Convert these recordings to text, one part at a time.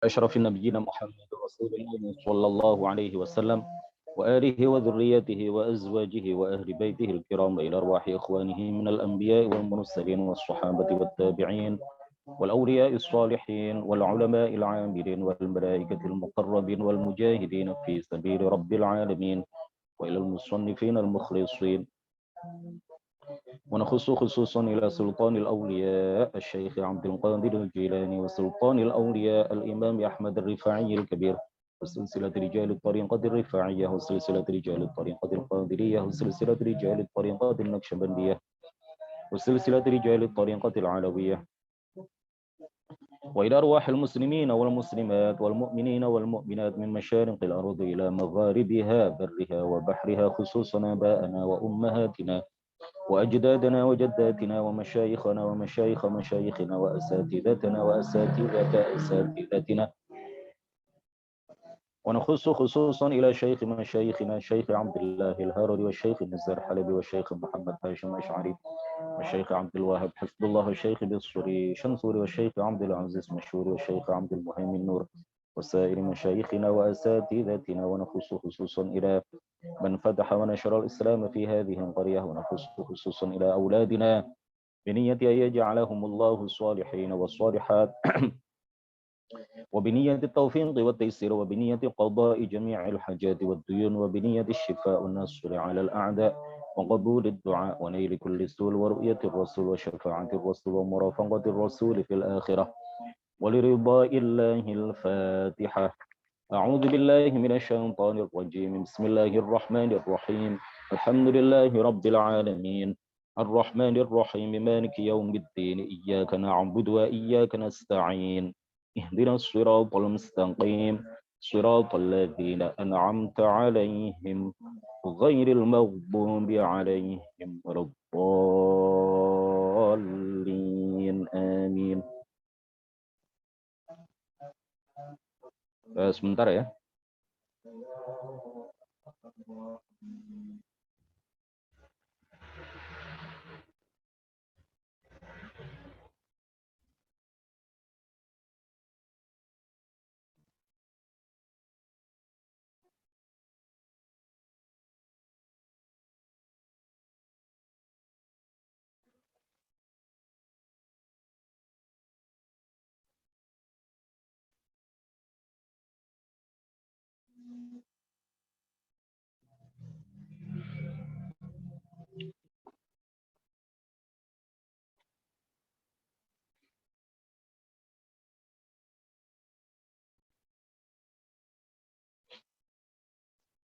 أشرف النبيين محمد رسول الله صلى الله عليه وسلم وآله وذريته وأزواجه وأهل بيته الكرام إلى أرواح إخوانه من الأنبياء والمرسلين والصحابة والتابعين والأولياء الصالحين والعلماء العاملين والملائكة المقربين والمجاهدين في سبيل رب العالمين وإلى المصنفين المخلصين، ونخص خصوصا إلى سلطان الأولياء الشيخ عبد القادر الجيلاني، وسلطان الأولياء الإمام أحمد الرفاعي الكبير، وسلسلة رجال الطريقة الرفاعية، وسلسلة رجال الطريقة القادرية، وسلسلة رجال الطريقة النقشبندية، وسلسلة رجال الطريقة العلوية، وإلى أرواح المسلمين والمسلمات والمؤمنين والمؤمنات من مشارق الأرض إلى مغاربها برها وبحرها، خصوصا آباءنا وأمهاتنا وأجدادنا وجداتنا ومشايخنا ومشايخ مشايخنا وأساتذتنا وأساتذة أساتذتنا، ونخص خصوصا إلى شيخ مشايخنا الشيخ عبد الله الهارودي والشيخ النزار حلبي والشيخ محمد هاشم أشعري والشيخ عبد الوهاب حفظ الله والشيخ بالصري شنصوري والشيخ عبد العزيز مشهور والشيخ عبد المهيمن نور وسائر مشايخنا وأساتذتنا، ونخص خصوصا إلى من فتح ونشر الإسلام في هذه القرية، ونخص خصوصا إلى أولادنا بنية أن يجعلهم الله الصالحين والصالحات، وبنية التوفيق والتيسير، وبنية قضاء جميع الحاجات والديون، وبنية الشفاء والنصر على الأعداء، وقبول الدعاء ونيل كل سؤل، ورؤية الرسول وشفاعة الرسول ومرافقة الرسول في الآخرة، ولرضاء الله. الفاتحة. أعوذ بالله من الشيطان الرجيم. بسم الله الرحمن الرحيم. الحمد لله رب العالمين الرحمن الرحيم مالك يوم الدين، إياك نعبد وإياك نستعين، اهدنا الصراط المستقيم صراط الذين أنعمت عليهم غير المغضوب عليهم ولا الضالين آمين. Sebentar ya.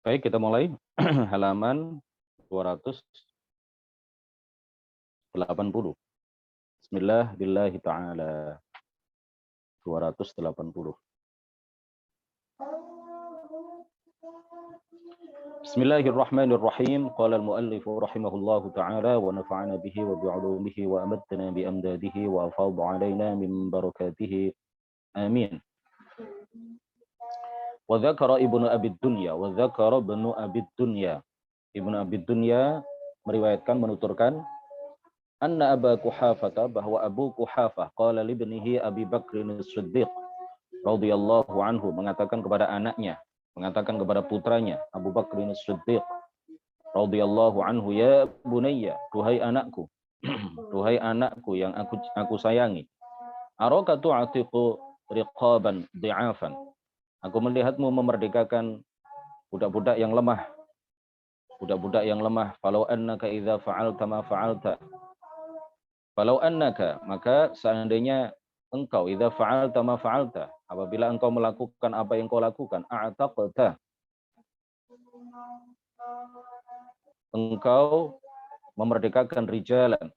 Baik, kita mulai halaman 280. Bismillah billahi ta'ala. 280. Bismillahirrahmanirrahim. Qala al-muallif rahimahullahu ta'ala wa nafa'ana bihi wa bi'ulumihi wa amatna bi amdadihi wa afadha alaina min barakatihi. Amin. Wa dzakara Ibnu Abi Dunya wa dzakara Ibnu Abi Dunya. Ibnu Abi Dunya meriwayatkan, menuturkan, anna Aba Quhafah, bahwa Abu Quhafah qala libnihi Abi Bakr as-Siddiq radhiyallahu anhu, mengatakan kepada anaknya, mengatakan kepada putranya Abu Bakr as-Siddiq radhiyallahu anhu, ya bunayya, duhai anakku, duhai anakku yang aku sayangi, araka tu'atiqu riqaban dhi'afan, aku melihatmu memerdekakan budak-budak yang lemah, budak-budak yang lemah. Falau annaka idza fa'alta ma fa'alta, falau annaka, maka seandainya engkau, idza fa'alta ma fa'alta, apabila engkau melakukan apa yang kau lakukan, a'taqta, engkau memerdekakan rijalan,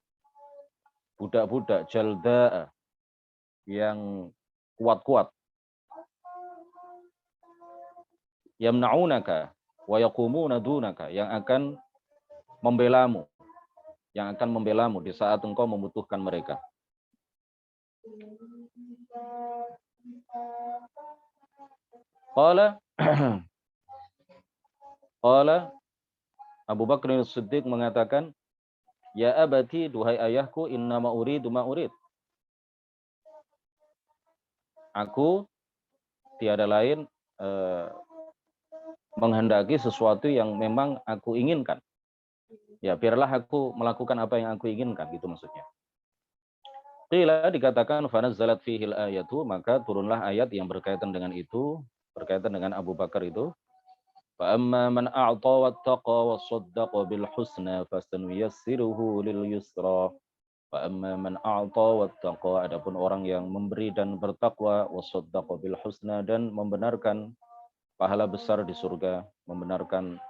budak-budak, jalda'a, yang kuat-kuat, yamna'unaka wa yaqumuna dunaka, yang akan membelamu, yang akan membelamu di saat engkau membutuhkan mereka. Qala Qala Abu Bakr as-Siddiq mengatakan, ya abati, duhai ayahku, innama uridu ma urid, aku tiada lain menghendaki sesuatu yang memang aku inginkan. Ya, biarlah aku melakukan apa yang aku inginkan, gitu maksudnya. Qila, dikatakan fanazzalat fihil ayatu, maka turunlah ayat yang berkaitan dengan itu, berkaitan dengan Abu Bakar itu. Fa amma man a'ta wattaqa wasaddaqa bil husna fasanuyassiruhu lil yusra. Fa amma man a'ta wattaqa, adapun orang yang memberi dan bertakwa, wasaddaqa bil husna, dan membenarkan pahala besar di surga, membenarkan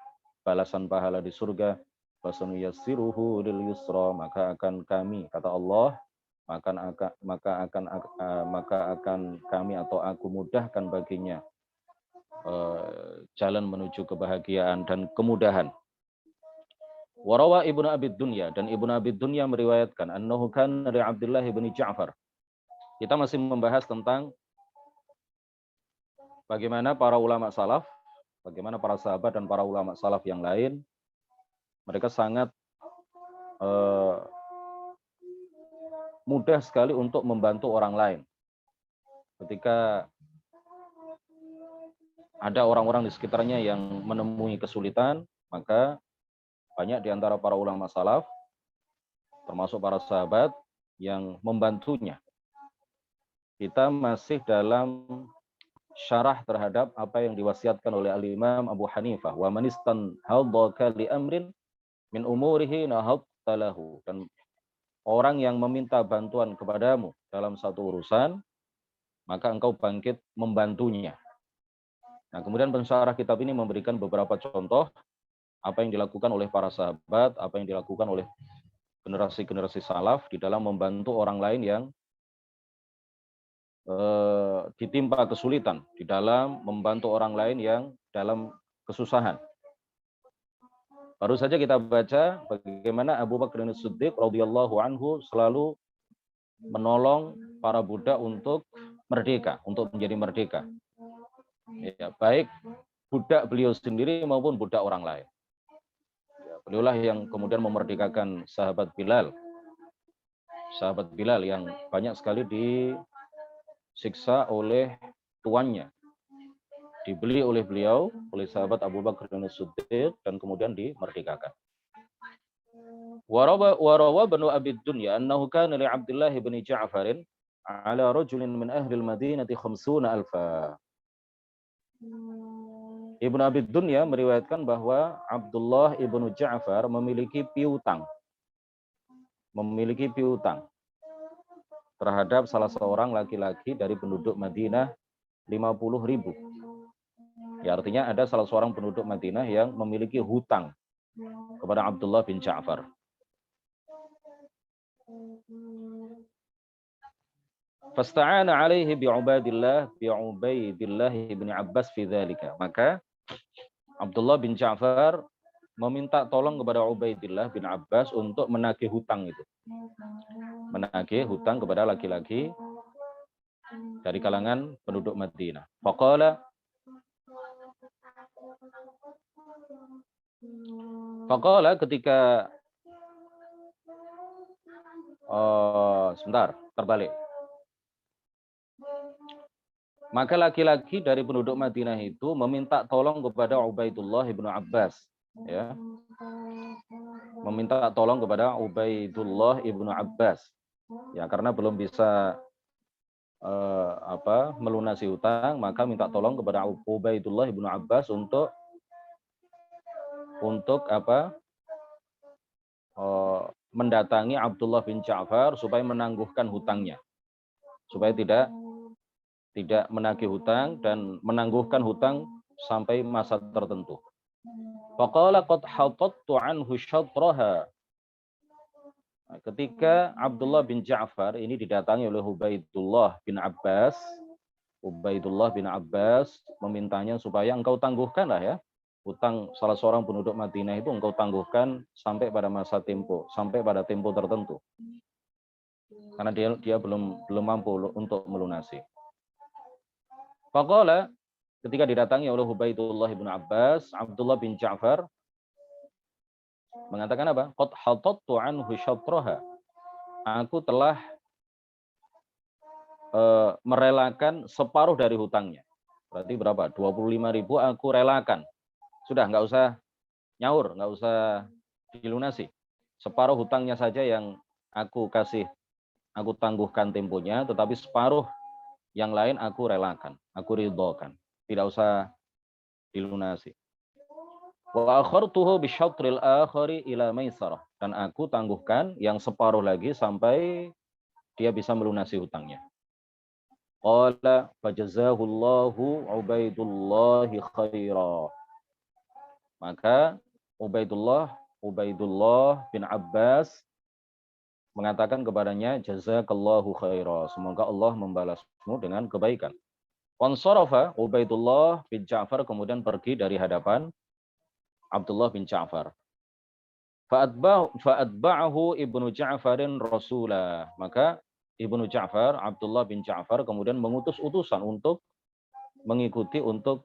balasan pahala di surga, fasanuyassiruhu lil yusra, maka akan kami, kata Allah, maka akan kami atau aku mudahkan baginya jalan menuju kebahagiaan dan kemudahan. Warawa Ibnu Abi Dunya, dan Ibnu Abi Dunya meriwayatkan annahu kana li Abdullah bin Ja'far. Kita masih membahas tentang bagaimana para ulama salaf, bagaimana para sahabat dan para ulama salaf yang lain, mereka sangat mudah sekali untuk membantu orang lain. Ketika ada orang-orang di sekitarnya yang menemui kesulitan, maka banyak di antara para ulama salaf, termasuk para sahabat, yang membantunya. Kita masih dalam syarah terhadap apa yang diwasiatkan oleh Al-Imam Abu Hanifah. Wa man istanhadaka li amrin min umurihi nahadta lahu. Dan orang yang meminta bantuan kepadamu dalam satu urusan, maka engkau bangkit membantunya. Nah, kemudian pensyarah kitab ini memberikan beberapa contoh apa yang dilakukan oleh para sahabat, apa yang dilakukan oleh generasi-generasi salaf di dalam membantu orang lain yang ditimpa kesulitan, di dalam membantu orang lain yang dalam kesusahan. Baru saja kita baca bagaimana Abu Bakar As-Siddiq radhiyallahu anhu selalu menolong para budak untuk merdeka, untuk menjadi merdeka. Ya, baik budak beliau sendiri maupun budak orang lain. Ya, beliaulah yang kemudian memerdekakan sahabat Bilal yang banyak sekali disiksa oleh tuannya, dibeli oleh beliau, oleh sahabat Abu Bakar As-Siddiq, dan kemudian dimerdekakan. Warawa banu Abi Dunya annahu kana li Abdullah bin Ja'farin ala rajulin min ahli al-Madinati 50,000. Ibnu Abi Dunya meriwayatkan bahwa Abdullah ibnu Ja'far memiliki piutang terhadap salah seorang laki-laki dari penduduk Madinah 50.000. Ya, artinya ada salah seorang penduduk Madinah yang memiliki hutang kepada Abdullah bin Ja'far. Fasta'ana alaihi bi'ubaidillah bin Abbas fi dzalika. Maka Abdullah bin Ja'far meminta tolong kepada Ubaidillah bin Abbas untuk menagih hutang itu. Menagih hutang kepada laki-laki dari kalangan penduduk Madinah. Faqala ketika terbalik. Maka laki-laki dari penduduk Madinah itu meminta tolong kepada Ubaidullah bin Abbas, ya. Meminta tolong kepada Ubaidullah bin Abbas. Ya, karena belum bisa melunasi hutang, maka minta tolong kepada Ubaidullah bin Abbas untuk mendatangi Abdullah bin Ja'far supaya menangguhkan hutangnya, supaya tidak menagih hutang dan menangguhkan hutang sampai masa tertentu. Faqala qad hatattu anhu syatraha. Ketika Abdullah bin Ja'far ini didatangi oleh Ubaidullah bin Abbas memintanya supaya engkau tangguhkanlah ya hutang salah seorang penduduk Madinah itu, engkau tangguhkan sampai pada tempo tertentu. Karena dia belum mampu untuk melunasi. Faqala, ketika didatangi oleh Ubaidullah bin Abbas, Abdullah bin Ja'far mengatakan apa? Qad hatattu anhu syatraha. Aku telah merelakan separuh dari hutangnya. Berarti berapa? 25.000 aku relakan. Sudah, nggak usah nyaur, nggak usah dilunasi. Separuh hutangnya saja yang aku tangguhkan temponya, tetapi separuh yang lain aku relakan, aku ridhokan. Tidak usah dilunasi. Wa akhartuhu bisyatril akhari ila maisarah. Dan aku tangguhkan yang separuh lagi sampai dia bisa melunasi hutangnya. Qala fajazahullahu Ubaidullahi khaira. Maka Ubaidullah bin Abbas mengatakan kepadanya, jazakallahu khaira. Semoga Allah membalasmu dengan kebaikan. Wansarafa Ubaidullah bin Ja'far kemudian pergi dari hadapan Abdullah bin Ja'far. Fa'atba'ahu Ibnu Ja'farin Rasulah. Maka Ibnu Ja'far, Abdullah bin Ja'far kemudian mengutus utusan untuk mengikuti untuk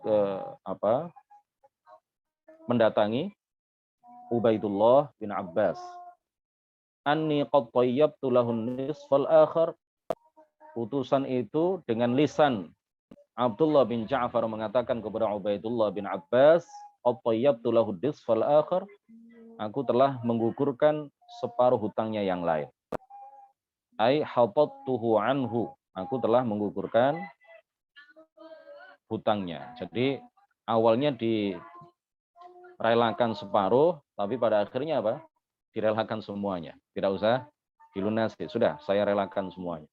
mendatangi Ubaidullah bin Abbas. Anni qad tayyabtu lahun nisfal akhar. Utusan itu dengan lisan Abdullah bin Ja'far mengatakan kepada Ubaidullah bin Abbas, qad tayyabtu lahun nisfal akhar. Aku telah menggugurkan separuh hutangnya yang lain. Ai hatattuhu anhu. Aku telah menggugurkan hutangnya. Jadi awalnya direlakan separuh, tapi pada akhirnya apa? Direlakan semuanya. Tidak usah dilunasi. Sudah, saya relakan semuanya.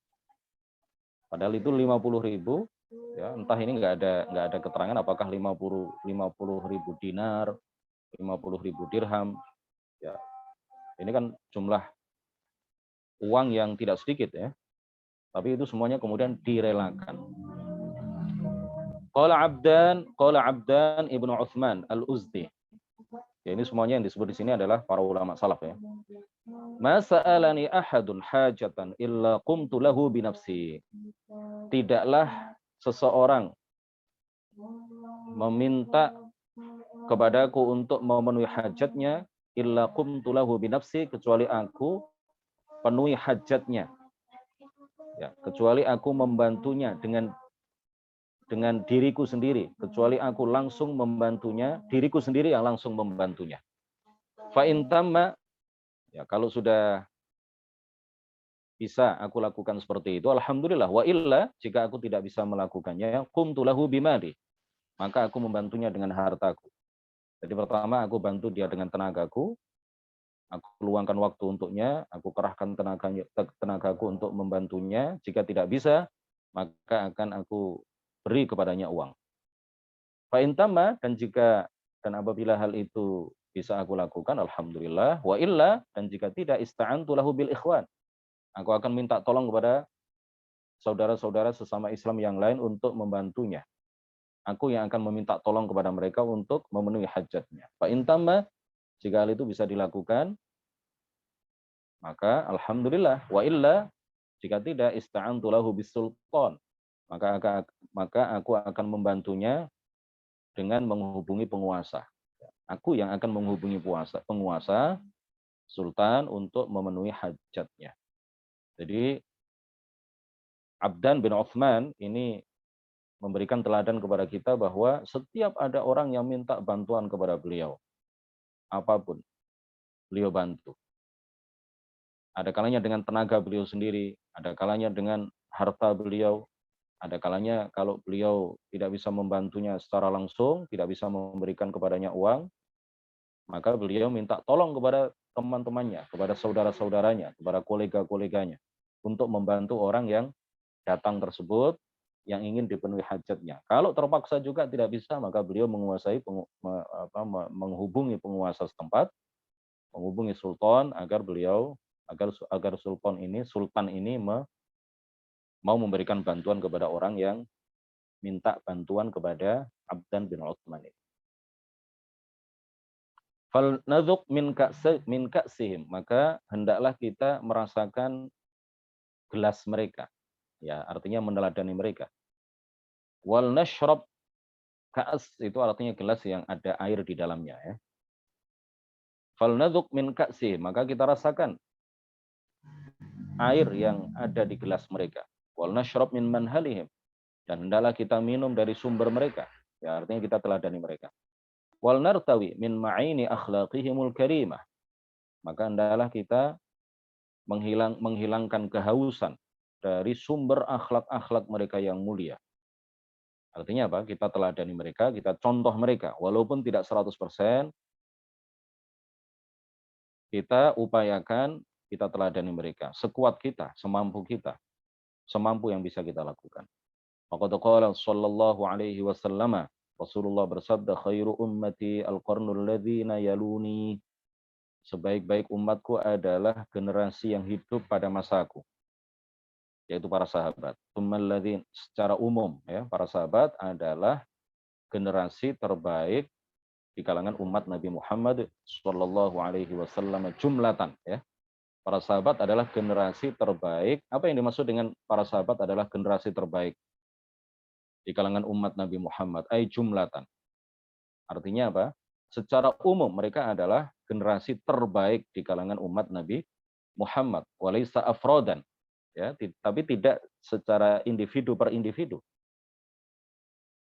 Padahal itu 50.000, ya, entah ini nggak ada keterangan apakah 50.000 dinar, 50.000 dirham. Ya, ini kan jumlah uang yang tidak sedikit ya. Tapi itu semuanya kemudian direlakan. Qala Abdan Ibnu Utsman Al-Uzdi. Ya, ini semuanya yang disebut di sini adalah para ulama salaf ya. Ma sa'alani ahadun hajatan illa qumtu lahu bi nafsi. Tidaklah seseorang meminta kepadaku untuk memenuhi hajatnya illa qumtu lahu bi nafsi, kecuali aku penuhi hajatnya. Ya, kecuali aku membantunya dengan diriku sendiri, kecuali aku langsung membantunya, diriku sendiri yang langsung membantunya. Fa in tamma, ya kalau sudah bisa aku lakukan seperti itu, alhamdulillah. Wa illa, jika aku tidak bisa melakukannya, qumtu lahu bimali, maka aku membantunya dengan hartaku. Jadi pertama aku bantu dia dengan tenagaku, aku luangkan waktu untuknya, aku kerahkan tenagaku untuk membantunya. Jika tidak bisa, maka akan aku beri kepadanya uang. Fa in tamma, dan apabila hal itu bisa aku lakukan, alhamdulillah. Wa illa, dan jika tidak, ista'antu lahu bil ikhwan. Aku akan minta tolong kepada saudara-saudara sesama Islam yang lain untuk membantunya. Aku yang akan meminta tolong kepada mereka untuk memenuhi hajatnya. Fa in tamma, jika hal itu bisa dilakukan, maka alhamdulillah. Wa illa, jika tidak, ista'antu lahu bisultan. Maka aku akan membantunya dengan menghubungi penguasa. Aku yang akan menghubungi penguasa sultan untuk memenuhi hajatnya. Jadi Abdan bin Utsman ini memberikan teladan kepada kita bahwa setiap ada orang yang minta bantuan kepada beliau, apapun beliau bantu. Ada kalanya dengan tenaga beliau sendiri, ada kalanya dengan harta beliau, ada kalanya kalau beliau tidak bisa membantunya secara langsung, tidak bisa memberikan kepadanya uang, maka beliau minta tolong kepada teman-temannya, kepada saudara-saudaranya, kepada kolega-koleganya untuk membantu orang yang datang tersebut yang ingin dipenuhi hajatnya. Kalau terpaksa juga tidak bisa, maka beliau menghubungi penguasa setempat, menghubungi sultan agar sultan ini mau memberikan bantuan kepada orang yang minta bantuan kepada Abdan bin Utsman ini. Fal nadzuq min ka'sihim, maka hendaklah kita merasakan gelas mereka. Ya, artinya meneladani mereka. Wal nashrab, ka'as itu artinya gelas yang ada air di dalamnya ya. Fal nadzuq min ka'sihim, maka kita rasakan air yang ada di gelas mereka. Wal nashrab min manhalihim, dan hendaklah kita minum dari sumber mereka. Ya, artinya kita teladani mereka. Wal nartawi min ma'ini akhlaqihimul karimah. Maka hendaklah kita menghilangkan kehausan dari sumber akhlak-akhlak mereka yang mulia. Artinya apa? Kita teladani mereka, kita contoh mereka. Walaupun tidak 100%, kita upayakan kita teladani mereka. Sekuat kita, semampu kita. Semampu yang bisa kita lakukan. Faqad qala sallallahu alaihi wasallam, Rasulullah bersabda, khairu ummati al-qarnul ladzina yaluni. Sebaik-baik umatku adalah generasi yang hidup pada masaku, yaitu para sahabat. Tsummal secara umum ya, para sahabat adalah generasi terbaik di kalangan umat Nabi Muhammad sallallahu alaihi wasallam jumlatan ya. Para sahabat adalah generasi terbaik. Apa yang dimaksud dengan para sahabat adalah generasi terbaik di kalangan umat Nabi Muhammad? Ai jumlatan. Artinya apa? Secara umum mereka adalah generasi terbaik di kalangan umat Nabi Muhammad. Walaysa afrodan. Ya, tapi tidak secara individu per individu.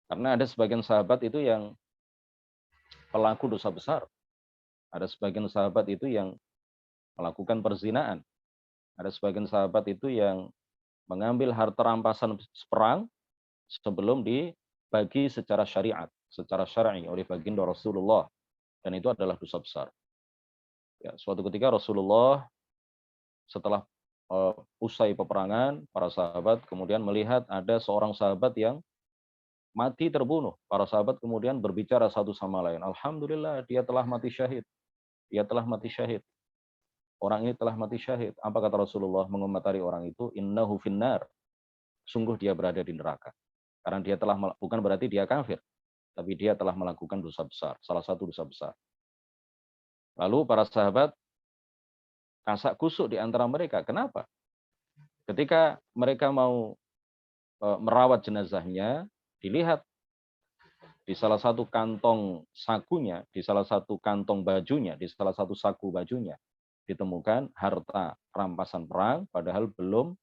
Karena ada sebagian sahabat itu yang pelaku dosa besar. Ada sebagian sahabat itu yang melakukan perzinaan. Ada sebagian sahabat itu yang mengambil harta rampasan perang sebelum dibagi secara syariat, secara syar'i oleh baginda Rasulullah. Dan itu adalah dosa besar. Ya, suatu ketika Rasulullah setelah usai peperangan, para sahabat kemudian melihat ada seorang sahabat yang mati terbunuh. Para sahabat kemudian berbicara satu sama lain. Alhamdulillah, dia telah mati syahid. Dia telah mati syahid. Orang ini telah mati syahid. Apa kata Rasulullah mengomentari orang itu? Innahu finnar. Sungguh dia berada di neraka. Karena dia telah, bukan berarti dia kafir, tapi dia telah melakukan dosa besar. Salah satu dosa besar. Lalu para sahabat kasak kusuk di antara mereka. Kenapa? Ketika mereka mau merawat jenazahnya, dilihat di salah satu kantong sakunya, di salah satu kantong bajunya, di salah satu saku bajunya, ditemukan harta rampasan perang, padahal belum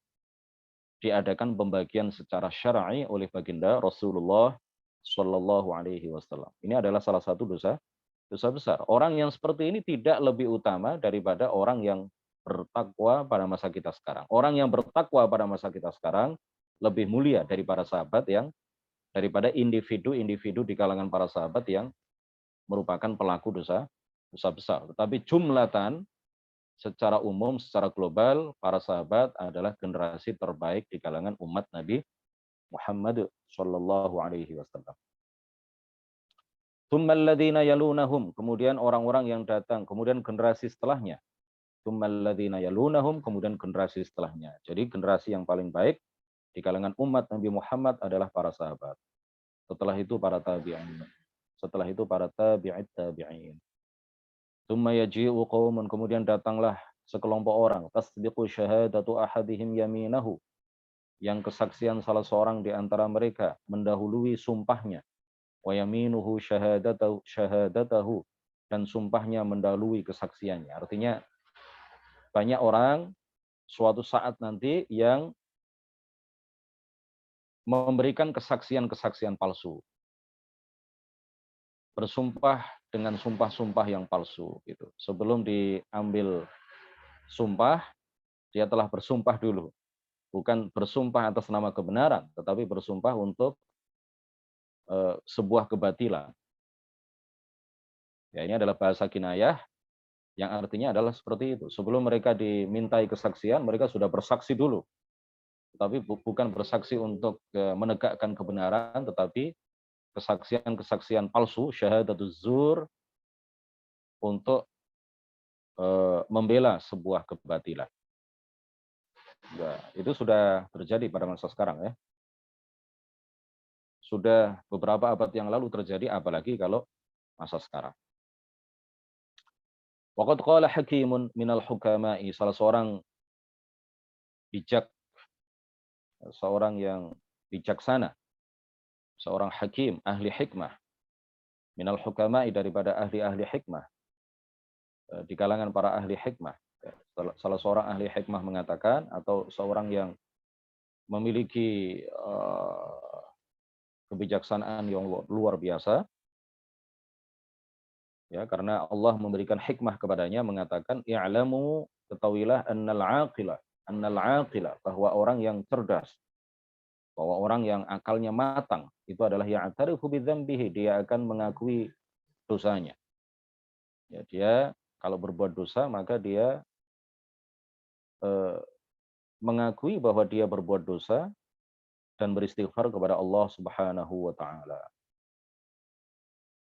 diadakan pembagian secara syar'i oleh baginda Rasulullah Shallallahu Alaihi Wasallam. Ini adalah salah satu dosa besar. Orang yang seperti ini tidak lebih utama daripada orang yang bertakwa pada masa kita sekarang. Orang yang bertakwa pada masa kita sekarang lebih mulia dari para sahabat yang daripada individu-individu di kalangan para sahabat yang merupakan pelaku dosa besar. Tetapi jumlatan secara umum, secara global, para sahabat adalah generasi terbaik di kalangan umat Nabi Muhammad Shallallahu Alaihi Wasallam. Tsummal yalunahum, kemudian orang-orang yang datang, kemudian generasi setelahnya. Tsummal yalunahum, kemudian generasi setelahnya. Jadi generasi yang paling baik di kalangan umat Nabi Muhammad adalah para sahabat. Setelah itu para tabi'in. Setelah itu para tabi'it tabi'in. Tsumma yaji'u qaumun, kemudian datanglah sekelompok orang, tasbiqu syahadatu ahadihim yaminahu, yang kesaksian salah seorang di antara mereka mendahului sumpahnya, wa yaminuhu syahadatahu, dan sumpahnya mendahului kesaksiannya. Artinya banyak orang suatu saat nanti yang memberikan kesaksian-kesaksian palsu, bersumpah dengan sumpah-sumpah yang palsu gitu. Sebelum diambil sumpah, dia telah bersumpah dulu. Bukan bersumpah atas nama kebenaran, tetapi bersumpah untuk sebuah kebatilan. Ya, ini adalah bahasa kinayah yang artinya adalah seperti itu. Sebelum mereka dimintai kesaksian, mereka sudah bersaksi dulu. Tetapi bukan bersaksi untuk menegakkan kebenaran, tetapi kesaksian-kesaksian palsu, syahadatuz zur, untuk membela sebuah kebatilan. Ya, itu sudah terjadi pada masa sekarang ya. Sudah beberapa abad yang lalu terjadi, apalagi kalau masa sekarang. Waqad qala hakimun minal hukama'i, salah seorang bijak, seorang yang bijaksana, seorang hakim, ahli hikmah, minal hukama'i, daripada ahli-ahli hikmah, di kalangan para ahli hikmah. Salah seorang ahli hikmah mengatakan, atau seorang yang memiliki kebijaksanaan yang luar biasa. Ya, karena Allah memberikan hikmah kepadanya mengatakan i'lamu, ketahuilah annal aqila bahwa orang yang cerdas, bahwa orang yang akalnya matang itu adalah ya'tarifu bidzambihi, dia akan mengakui dosanya. Ya, dia kalau berbuat dosa maka dia mengakui bahwa dia berbuat dosa dan beristighfar kepada Allah Subhanahu wa taala.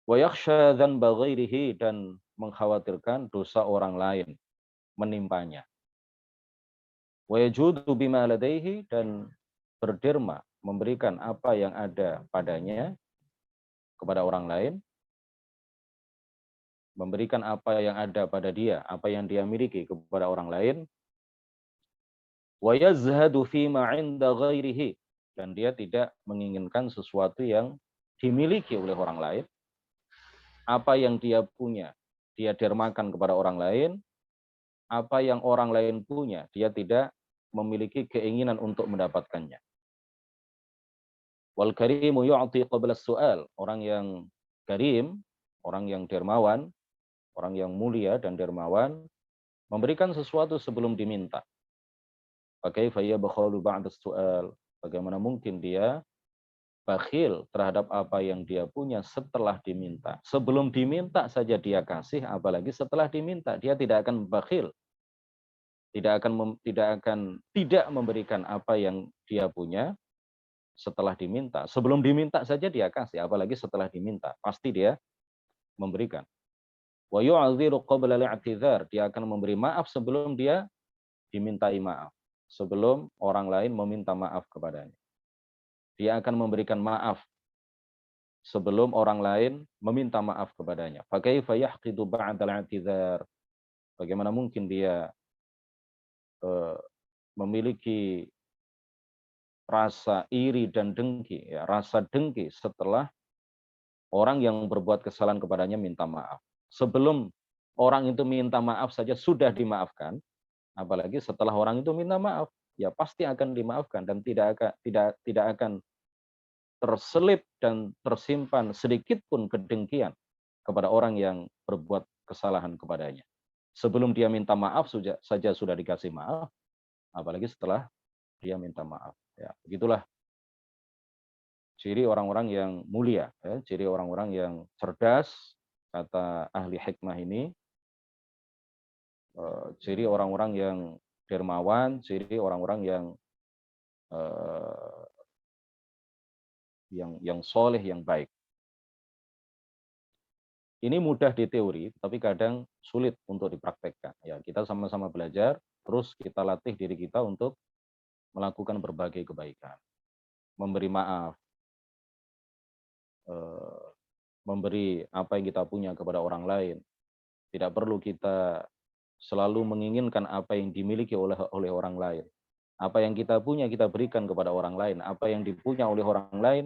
Wa yakhsha dzanba ghairihi, dan mengkhawatirkan dosa orang lain menimpanya. Wa yajudu bima ladaihi, dan berderma memberikan apa yang ada padanya kepada orang lain, memberikan apa yang ada pada dia, apa yang dia miliki kepada orang lain. Wa yazhadu fima 'inda ghairihi, dan dia tidak menginginkan sesuatu yang dimiliki oleh orang lain. Apa yang dia punya, dia dermakan kepada orang lain. Apa yang orang lain punya, dia tidak memiliki keinginan untuk mendapatkannya. Wal karimu yu'ti qabla su'al. Orang yang karim, orang yang dermawan, orang yang mulia dan dermawan, memberikan sesuatu sebelum diminta. Fakaifa yabkhalu ba'da su'al. Bagaimana mungkin dia bakhil terhadap apa yang dia punya setelah diminta. Sebelum diminta saja dia kasih, apalagi setelah diminta. Dia tidak akan bakhil. Tidak memberikan apa yang dia punya setelah diminta. Sebelum diminta saja dia kasih, apalagi setelah diminta. Pasti dia memberikan. Wa yu'adhiru qabla al-i'tidhar. Dia akan memberi maaf sebelum dia dimintai maaf. Sebelum orang lain meminta maaf kepadanya. Dia akan memberikan maaf sebelum orang lain meminta maaf kepadanya. Fa kaifa yahqidu ba'da al-i'tidhar. Bagaimana mungkin dia memiliki rasa iri dan dengki, ya, rasa dengki setelah orang yang berbuat kesalahan kepadanya minta maaf. Sebelum orang itu minta maaf saja sudah dimaafkan, apalagi setelah orang itu minta maaf, ya pasti akan dimaafkan dan tidak akan terselip dan tersimpan sedikit pun kedengkian kepada orang yang berbuat kesalahan kepadanya. Sebelum dia minta maaf saja sudah dikasih maaf, apalagi setelah dia minta maaf. Ya, begitulah ciri orang-orang yang mulia, ya, ciri orang-orang yang cerdas, kata ahli hikmah ini, ciri orang-orang yang dermawan, ciri orang-orang eh, yang soleh, yang baik. Ini mudah di teori, tapi kadang sulit untuk dipraktekkan. Ya, kita sama-sama belajar, terus kita latih diri kita untuk melakukan berbagai kebaikan, memberi maaf, memberi apa yang kita punya kepada orang lain. Tidak perlu kita selalu menginginkan apa yang dimiliki oleh orang lain. Apa yang kita punya kita berikan kepada orang lain. Apa yang dipunya oleh orang lain,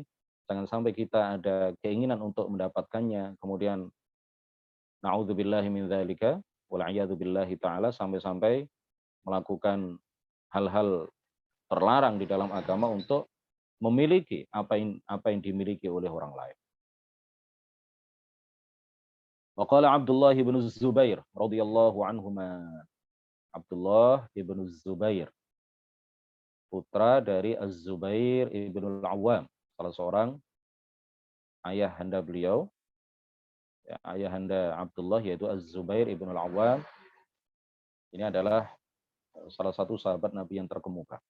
jangan sampai kita ada keinginan untuk mendapatkannya. Kemudian na'udzubillahi min dzalika wal a'yadu billahi ta'ala, sampai-sampai melakukan hal-hal terlarang di dalam agama untuk memiliki apa yang dimiliki oleh orang lain. Wa qala Abdullah bin Zubair radhiyallahu anhuma. Abdullah ibn Zubair, putra dari Az-Zubair ibn al-Awwam, salah seorang ayahanda beliau, ya, ayahanda Abdullah yaitu Az-Zubair ibn al-Awwam. Ini adalah salah satu sahabat Nabi yang terkemuka.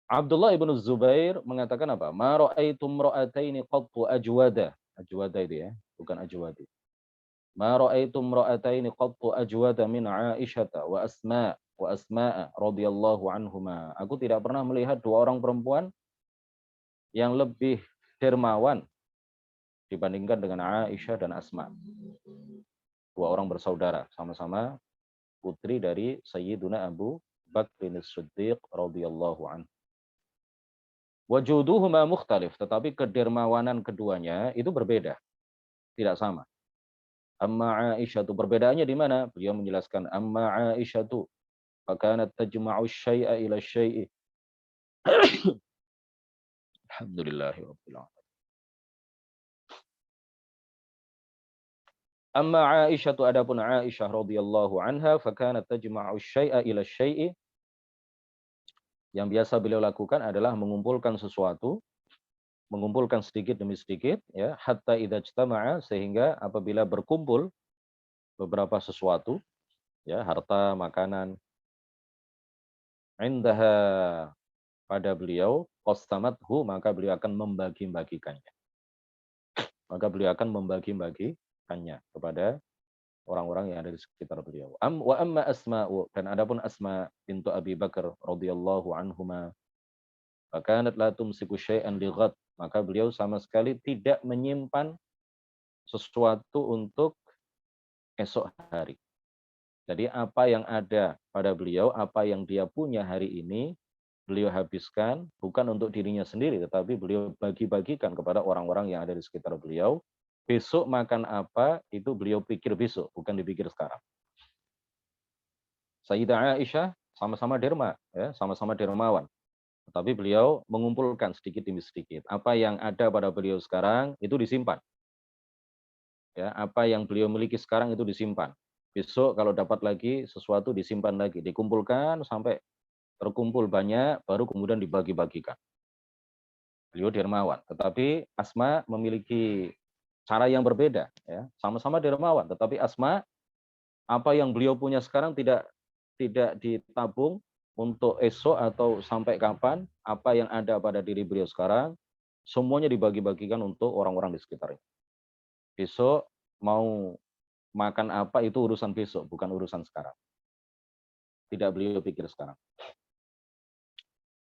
Abdullah ibn Zubair mengatakan apa? Ma ra'aitu imra'ataini qattu ajwada. Ajwada itu ya, bukan ajwadi. Ma ra'aitu imra'ataini qattu ajwada min Aisyah wa Asma'a radhiyallahu anhuma. Aku tidak pernah melihat dua orang perempuan yang lebih dermawan dibandingkan dengan Aisyah dan Asma. Dua orang bersaudara, sama-sama putri dari Sayyiduna Abu Bakr As-Siddiq radhiyallahu anhu. Wajuduhuma mukhtalif, tetapi kedermawanan keduanya itu berbeda, tidak sama. Amma Aisyah itu perbedaannya di mana? Beliau menjelaskan amma Aisyah itu fakanat tajma'u syai'a ila syai'i. Alhamdulillahirabbil alamin. Amma Aisyah, adapun Aisyah radhiyallahu anha, fakanat tajma'u syai'a ila syai'i, yang biasa beliau lakukan adalah mengumpulkan sesuatu, mengumpulkan sedikit demi sedikit, ya, hatta idza ijtama'a, sehingga apabila berkumpul beberapa sesuatu, ya, harta, makanan, indaha, pada beliau, qastamathu, maka beliau akan membagi-bagikannya. Maka beliau akan membagi-bagikannya kepada orang-orang yang ada di sekitar beliau. Wa amma Asma'u, dan adapun Asma bintu Abi Bakar radhiyallahu anhuma, fakanat la tumsiku syai'an li ghad, maka beliau sama sekali tidak menyimpan sesuatu untuk esok hari. Jadi apa yang ada pada beliau, apa yang dia punya hari ini, beliau habiskan bukan untuk dirinya sendiri, tetapi beliau bagi-bagikan kepada orang-orang yang ada di sekitar beliau. Besok makan apa, itu beliau pikir besok, bukan dipikir sekarang. Sayyidah Aisyah sama-sama derma, ya, sama-sama dermawan. Tetapi beliau mengumpulkan sedikit demi sedikit. Apa yang ada pada beliau sekarang itu disimpan. Ya, apa yang beliau miliki sekarang itu disimpan. Besok kalau dapat lagi sesuatu disimpan lagi, dikumpulkan sampai terkumpul banyak, baru kemudian dibagi-bagikan. Beliau dermawan. Tetapi Asma memiliki cara yang berbeda, ya. Sama-sama dermawan, tetapi Asma, apa yang beliau punya sekarang tidak ditabung untuk esok atau sampai kapan. Apa yang ada pada diri beliau sekarang semuanya dibagi-bagikan untuk orang-orang di sekitarnya. Besok mau makan apa itu urusan besok, bukan urusan sekarang. Tidak beliau pikir sekarang.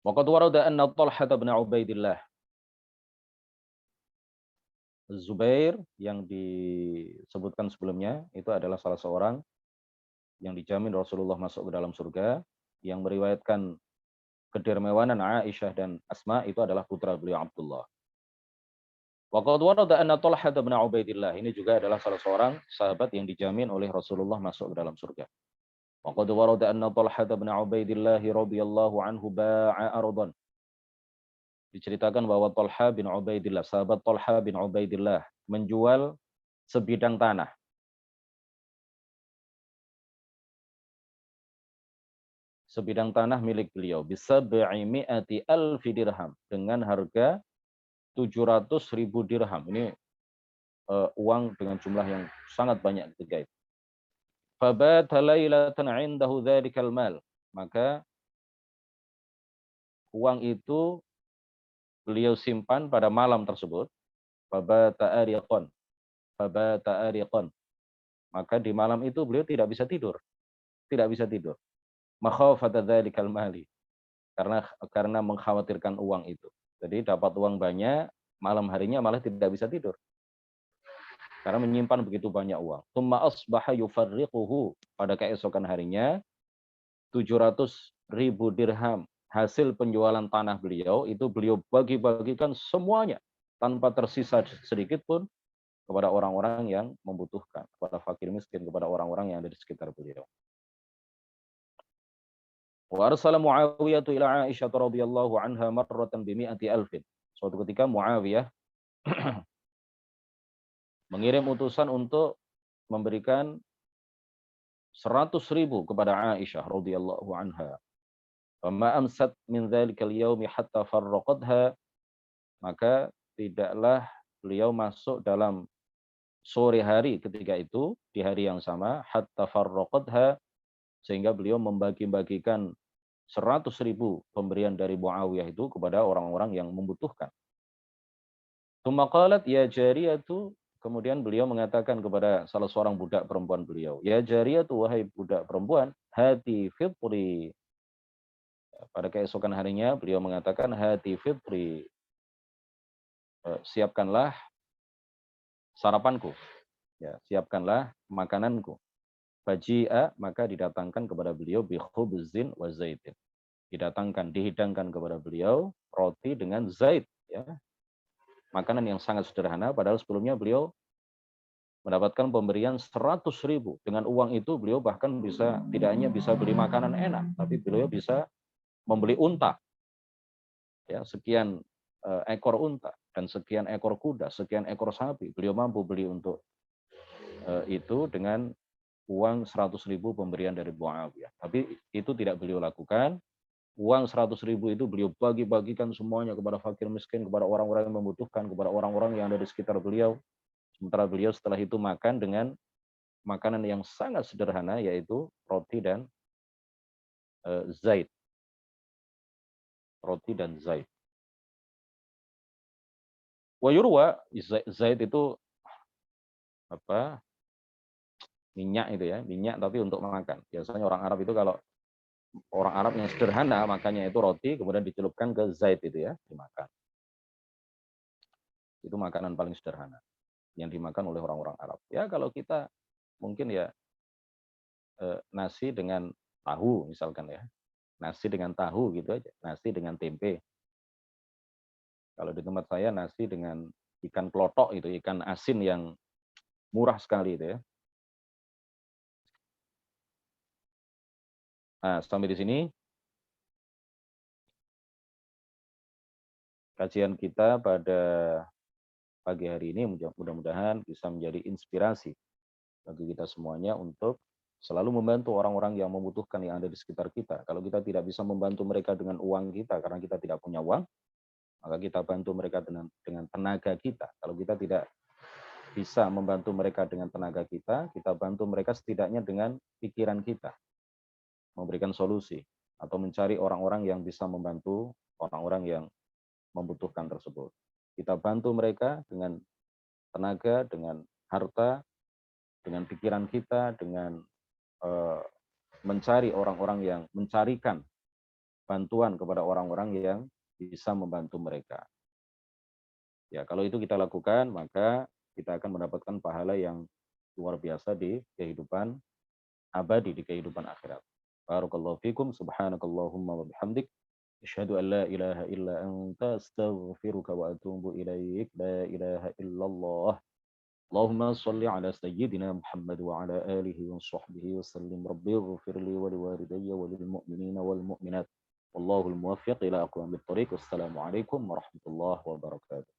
Waqad warada anna Talhah bin Ubaidillah Zubair, yang disebutkan sebelumnya, itu adalah salah seorang yang dijamin Rasulullah masuk ke dalam surga, yang meriwayatkan kedermawanan Aisyah dan Asma, itu adalah putra beliau Abdullah. Waqad warada anna Talhah bin Ubaidillah, ini juga adalah salah seorang sahabat yang dijamin oleh Rasulullah masuk ke dalam surga. Waqad warada anna Talhah bin Ubaidillah radhiyallahu anhu ba'a ardan. Diceritakan bahwa Talha bin Ubaidillah, sahabat Talha bin Ubaidillah, menjual sebidang tanah. Sebidang tanah milik beliau. Bisab'imi'ati alfi dirham. Dengan harga 700.000 dirham. Ini uang dengan jumlah yang sangat banyak ketika itu. Fabata lailatan 'indahu dzalikal mal. Maka uang itu beliau simpan pada malam tersebut. Fabata ariqan. Fabata ariqan. Maka di malam itu beliau tidak bisa tidur. Tidak bisa tidur. Makhafata dzalikal mali. Karena mengkhawatirkan uang itu. Jadi dapat uang banyak, malam harinya malah tidak bisa tidur. Karena menyimpan begitu banyak uang. Tsumma asbaha yufarriquhu. Pada keesokan harinya, 700.000 dirham hasil penjualan tanah beliau itu beliau bagi-bagikan semuanya tanpa tersisa sedikit pun kepada orang-orang yang membutuhkan, kepada fakir miskin, kepada orang-orang yang ada di sekitar beliau. Wa arsala Muawiyah ila Aisyah radhiyallahu anha marratan bi 100,000. Suatu ketika Muawiyah mengirim utusan untuk memberikan 100.000 kepada Aisyah radhiyallahu anha. Fama amsat min dzalikal yaumi hatta farraqatha, maka tidaklah beliau masuk dalam sore hari ketika itu, di hari yang sama, hatta farraqatha, sehingga beliau membagi-bagikan 100.000 pemberian dari Muawiyah itu kepada orang-orang yang membutuhkan. Tsumma qalat ya jariyatu, kemudian beliau mengatakan kepada salah seorang budak perempuan beliau, ya jariyatu, wahai budak perempuan, hati fitri. Pada keesokan harinya beliau mengatakan hati fitri, siapkanlah sarapanku, ya, siapkanlah makananku. Faji'a, maka didatangkan kepada beliau bi khubzin wa zaitin. Dihidangkan kepada beliau roti dengan zait, ya. Makanan yang sangat sederhana, padahal sebelumnya beliau mendapatkan pemberian 100.000. Dengan uang itu beliau bahkan bisa, tidak hanya bisa beli makanan enak, tapi beliau bisa membeli unta. Ya, sekian ekor unta dan sekian ekor kuda, sekian ekor sapi. Beliau mampu beli untuk itu dengan uang 100.000 pemberian dari Muawiyah. Tapi itu tidak beliau lakukan. Uang 100.000 itu beliau bagi-bagikan semuanya kepada fakir miskin, kepada orang-orang yang membutuhkan, kepada orang-orang yang ada di sekitar beliau. Sementara beliau setelah itu makan dengan makanan yang sangat sederhana, yaitu roti dan zait. Roti dan zait. Wayurwa, zait itu apa? Minyak itu ya, minyak tapi untuk makan. Biasanya orang Arab itu kalau orang Arab yang sederhana makannya itu roti, kemudian dicelupkan ke zait itu ya, dimakan. Itu makanan paling sederhana yang dimakan oleh orang-orang Arab. Ya kalau kita mungkin ya nasi dengan tahu misalkan ya. Nasi dengan tahu gitu aja, nasi dengan tempe. Kalau di tempat saya nasi dengan ikan klotok itu, ikan asin yang murah sekali itu ya. Nah, sampai di sini kajian kita pada pagi hari ini, mudah-mudahan bisa menjadi inspirasi bagi kita semuanya untuk selalu membantu orang-orang yang membutuhkan yang ada di sekitar kita. Kalau kita tidak bisa membantu mereka dengan uang kita karena kita tidak punya uang, maka kita bantu mereka dengan tenaga kita. Kalau kita tidak bisa membantu mereka dengan tenaga kita bantu mereka setidaknya dengan pikiran kita, memberikan solusi atau mencari orang-orang yang bisa membantu orang-orang yang membutuhkan tersebut. Kita bantu mereka dengan tenaga, dengan harta, dengan pikiran kita, dengan mencari orang-orang yang mencarikan bantuan kepada orang-orang yang bisa membantu mereka. Ya, kalau itu kita lakukan, maka kita akan mendapatkan pahala yang luar biasa di kehidupan abadi, di kehidupan akhirat. Barakallahu fikum, subhanakallahumma wa bihamdik, asyhadu an la ilaha illa anta astaghfiruka wa atubu ilaik, la ilaha illallah. Allahumma salli ala sayyidina Muhammad wa ala alihi wa sahbihi wa sallim. Rabbi ighfir li wa liwalidayya wa lil mu'minina wal mu'minat. Wallahul muwaffiq ila aqwamit thoriq. Wassalamu alaikum warahmatullahi wabarakatuh.